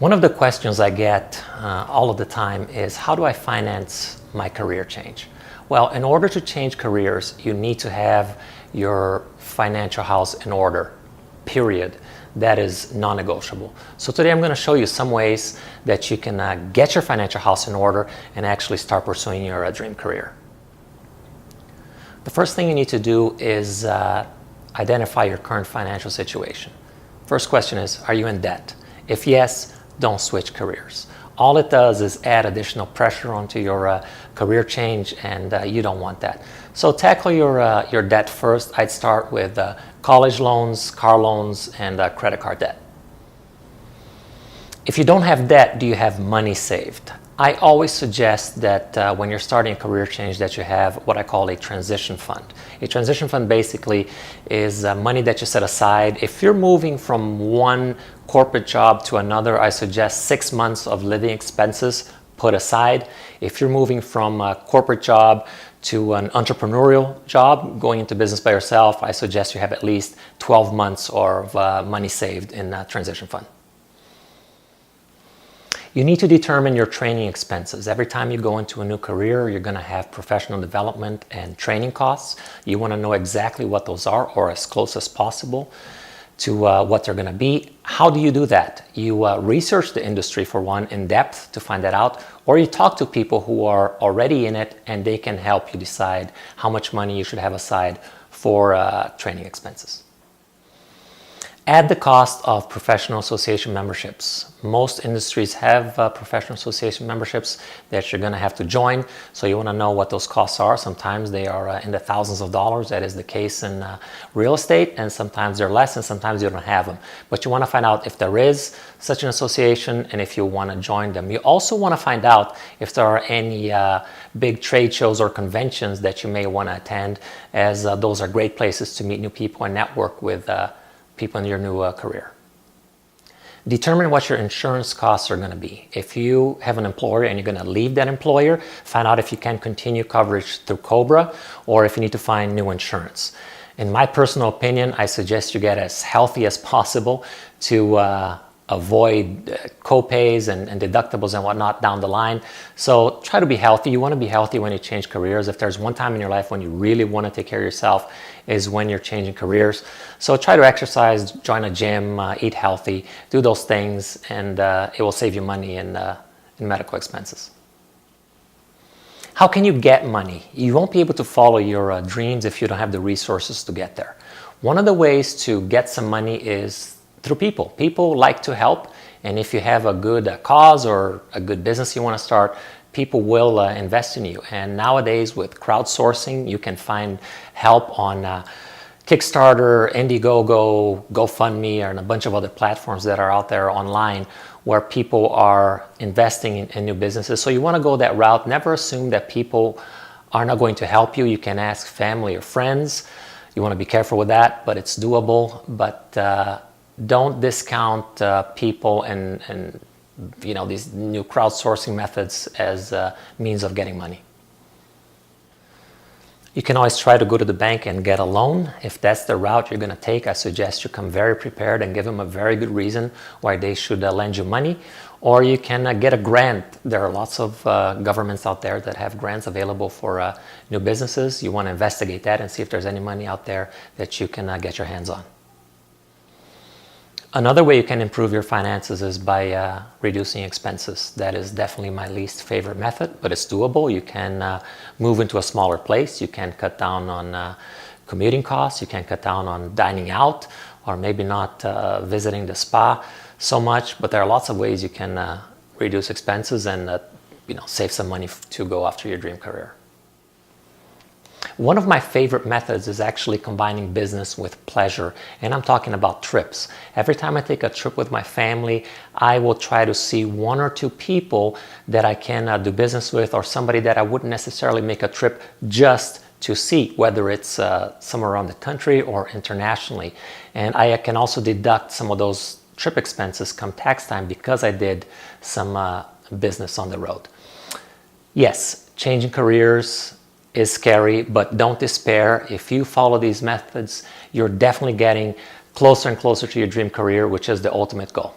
One of the questions I get all of the time is, how do I finance my career change? Well, in order to change careers, you need to have your financial house in order, period. That is non-negotiable. So today I'm going to show you some ways that you can get your financial house in order and actually start pursuing your dream career. The first thing you need to do is identify your current financial situation. First question is, are you in debt? If yes, don't switch careers. All it does is add additional pressure onto your career change, and you don't want that. So tackle your debt first. I'd start with college loans, car loans, and credit card debt. If you don't have debt, do you have money saved? I always suggest that when you're starting a career change that you have what I call a transition fund. A transition fund basically is money that you set aside. If you're moving from one corporate job to another, I suggest 6 months of living expenses put aside. If you're moving from a corporate job to an entrepreneurial job, going into business by yourself, I suggest you have at least 12 months of money saved in that transition fund. You need to determine your training expenses. Every time you go into a new career, you're going to have professional development and training costs. You want to know exactly what those are, or as close as possible to what they're going to be. How do you do that? You research the industry, for one, in depth to find that out, or you talk to people who are already in it and they can help you decide how much money you should have aside for training expenses. Add the cost of professional association memberships. Most industries have professional association memberships that you're going to have to join, so you want to know what those costs are. Sometimes they are in the thousands of dollars. That is the case in real estate, and sometimes they're less, and sometimes you don't have them. But you want to find out if there is such an association and if you want to join them. You also want to find out if there are any big trade shows or conventions that you may want to attend, as those are great places to meet new people and network with people in your new career. Determine what your insurance costs are going to be. If you have an employer and you're going to leave that employer, find out if you can continue coverage through COBRA or if you need to find new insurance. In my personal opinion, I suggest you get as healthy as possible to avoid co-pays and deductibles and whatnot down the line. So try to be healthy. You want to be healthy when you change careers. If there's one time in your life when you really want to take care of yourself, is when you're changing careers. So try to exercise, join a gym, eat healthy, do those things, and it will save you money in medical expenses. How can you get money? You won't be able to follow your dreams if you don't have the resources to get there. One of the ways to get some money is through people. People like to help, and if you have a good cause or a good business you want to start, people will invest in you. And nowadays with crowdsourcing, you can find help on Kickstarter, Indiegogo, GoFundMe, and a bunch of other platforms that are out there online where people are investing in new businesses. So you want to go that route. Never assume that people are not going to help you. You can ask family or friends. You want to be careful with that, but it's doable. But don't discount people and these new crowdsourcing methods as a means of getting money. You can always try to go to the bank and get a loan. If that's the route you're going to take, I suggest you come very prepared and give them a very good reason why they should lend you money. Or you can get a grant. There are lots of governments out there that have grants available for new businesses. You want to investigate that and see if there's any money out there that you can get your hands on. Another way you can improve your finances is by reducing expenses. That is definitely my least favorite method, but it's doable. You can move into a smaller place. You can cut down on commuting costs. You can cut down on dining out, or maybe not visiting the spa so much. But there are lots of ways you can reduce expenses and save some money to go after your dream career. One of my favorite methods is actually combining business with pleasure, and I'm talking about trips. Every time I take a trip with my family, I will try to see one or two people that I can do business with, or somebody that I wouldn't necessarily make a trip just to see, whether it's somewhere around the country or internationally. And I can also deduct some of those trip expenses come tax time because I did some business on the road. Yes, changing careers is scary, but don't despair. If you follow these methods, you're definitely getting closer and closer to your dream career, which is the ultimate goal.